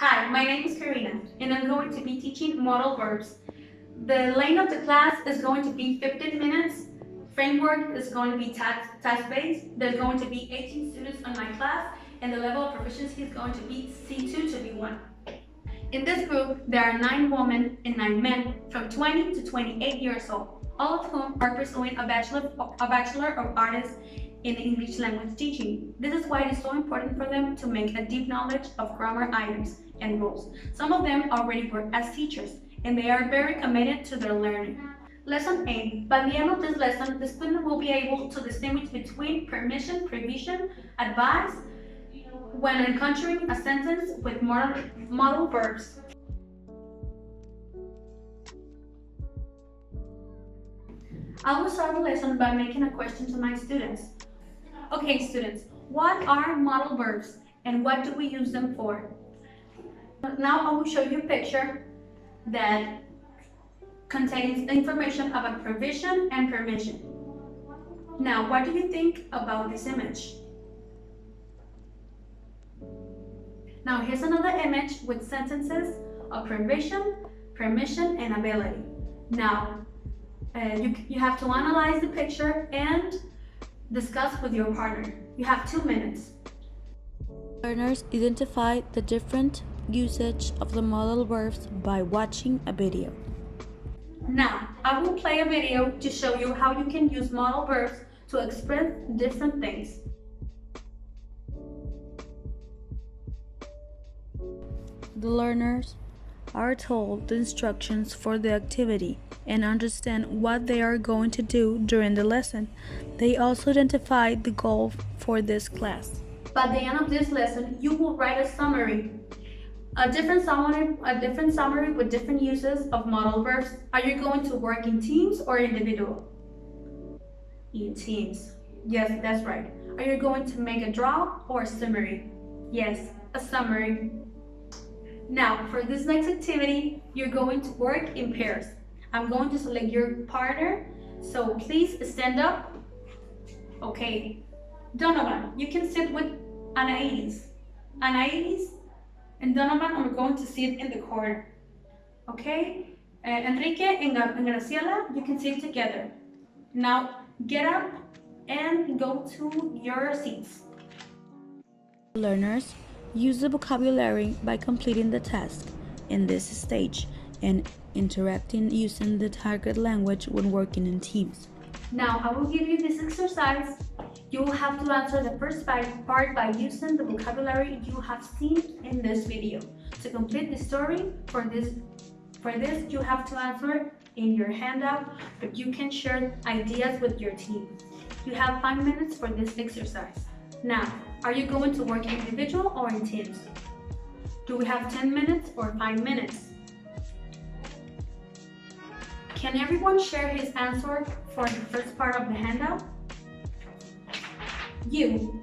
Hi, my name is Karina, and I'm going to be teaching modal verbs. The length of the class is going to be 15 minutes. Framework is going to be task-based. There's going to be 18 students on my class, and the level of proficiency is going to be C2 to B1. In this group, there are 9 women and 9 men from 20 to 28 years old, all of whom are pursuing a Bachelor of Arts in English language teaching. This is why it is so important for them to make a deep knowledge of grammar items and rules. Some of them already work as teachers, and they are very committed to their learning. Lesson 8. By the end of this lesson, the student will be able to distinguish between permission, provision, advice, when encountering a sentence with modal verbs. I will start the lesson by making a question to my students. Okay, students, what are modal verbs and what do we use them for? Now I will show you a picture that contains information about provision and permission. Now, what do you think about this image? Now, here's another image with sentences of provision, permission, and ability. Now, you have to analyze the picture and discuss with your partner. You have 2 minutes. Learners identify the different usage of the modal verbs by watching a video. Now, I will play a video to show you how you can use modal verbs to express different things. The learners are told the instructions for the activity and understand what they are going to do during the lesson. They also identify the goal for this class. By the end of this lesson, you will write a summary. A different summary with different uses of modal verbs. Are you going to work in teams or individual? In teams. Yes, that's right. Are you going to make a draw or a summary? Yes, a summary. Now, for this next activity, you're going to work in pairs. I'm going to select your partner, so please stand up. Okay. Donovan, you can sit with Anaides. Anaides and Donovan are going to sit in the corner. Okay? Enrique and Graciela, you can sit together. Now, get up and go to your seats. Learners use the vocabulary by completing the task in this stage and interacting using the target language when working in teams. Now, I will give you this exercise. You will have to answer the first part by using the vocabulary you have seen in this video. To complete the story, for this you have to answer in your handout, but you can share ideas with your team. You have 5 minutes for this exercise. Now, are you going to work individual or in teams? Do we have 10 minutes or 5 minutes? Can everyone share his answer for the first part of the handout? You.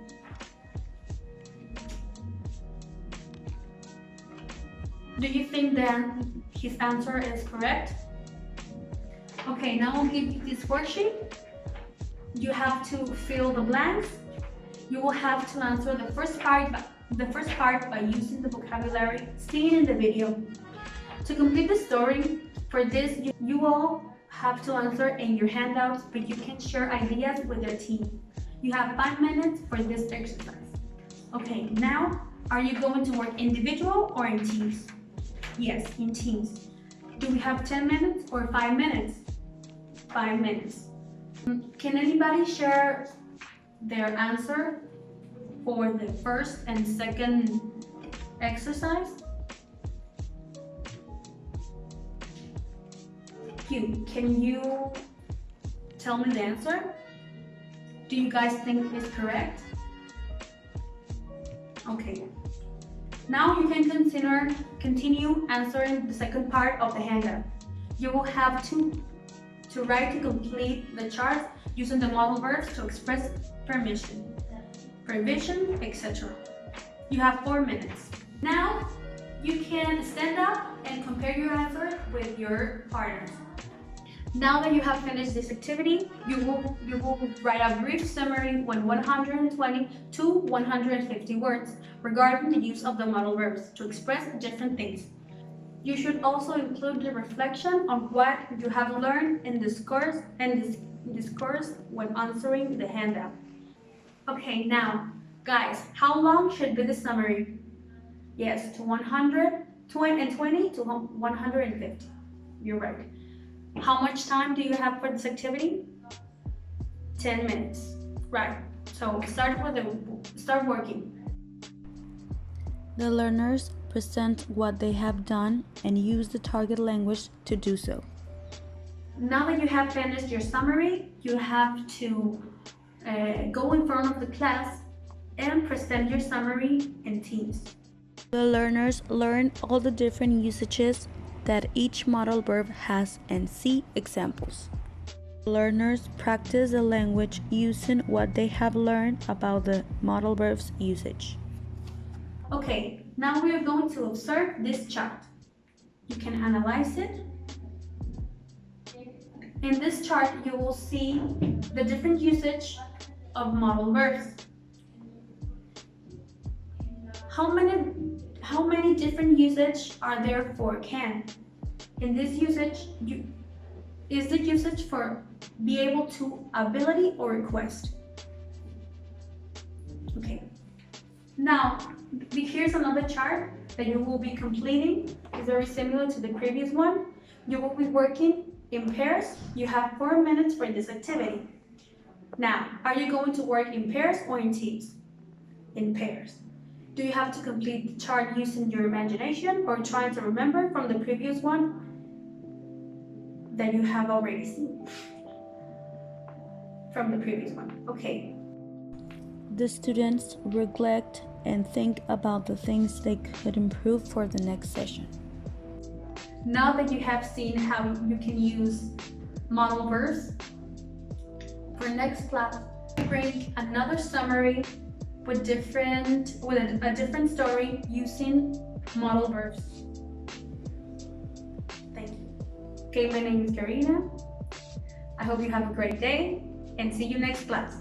Do you think that his answer is correct? Okay, now I'll give you this worksheet. You have to fill the blanks. You will have to answer the first part by using the vocabulary seen in the video. To complete the story, for this you all have to answer in your handouts, but you can share ideas with your team. You have 5 minutes for this exercise. Okay, now, are you going to work individual or in teams? Yes, in teams. Do we have 10 minutes or 5 minutes? 5 minutes. Can anybody share their answer for the first and second exercise? Can you tell me the answer? Do you guys think it's correct? Okay. Now you can continue answering the second part of the handout. You will have to write to complete the charts using the modal verbs to express permission, provision, etc. You have 4 minutes. Now you can stand up and compare your answer with your partners. Now that you have finished this activity, you will write a brief summary with 120 to 150 words regarding the use of the modal verbs to express different things. You should also include the reflection on what you have learned in this course when answering the handout. Okay, now, guys, how long should be the summary? Yes, to 120 to 150. You're right. How much time do you have for this activity? 10 minutes. Right. So start working. The learners present what they have done and use the target language to do so. Now that you have finished your summary, you have to go in front of the class and present your summary in teams. The learners learn all the different usages that each modal verb has and see examples. Learners practice the language using what they have learned about the modal verb's usage. Okay, now we are going to observe this chart. You can analyze it. In this chart, you will see the different usage of modal verbs. How many different usage are there for can? In this usage, is the usage for be able to, ability, or request? Okay. Now, here's another chart that you will be completing. It's very similar to the previous one. You will be working in pairs. You have 4 minutes for this activity. Now, are you going to work in pairs or in teams? In pairs. Do you have to complete the chart using your imagination or trying to remember from the previous one that you have already seen? From the previous one. Okay. The students reflect and think about the things they could improve for the next session. Now that you have seen how you can use modal verbs, for next class, bring another summary with a different story using modal verbs. Thank you. Okay, my name is Karina. I hope you have a great day and see you next class.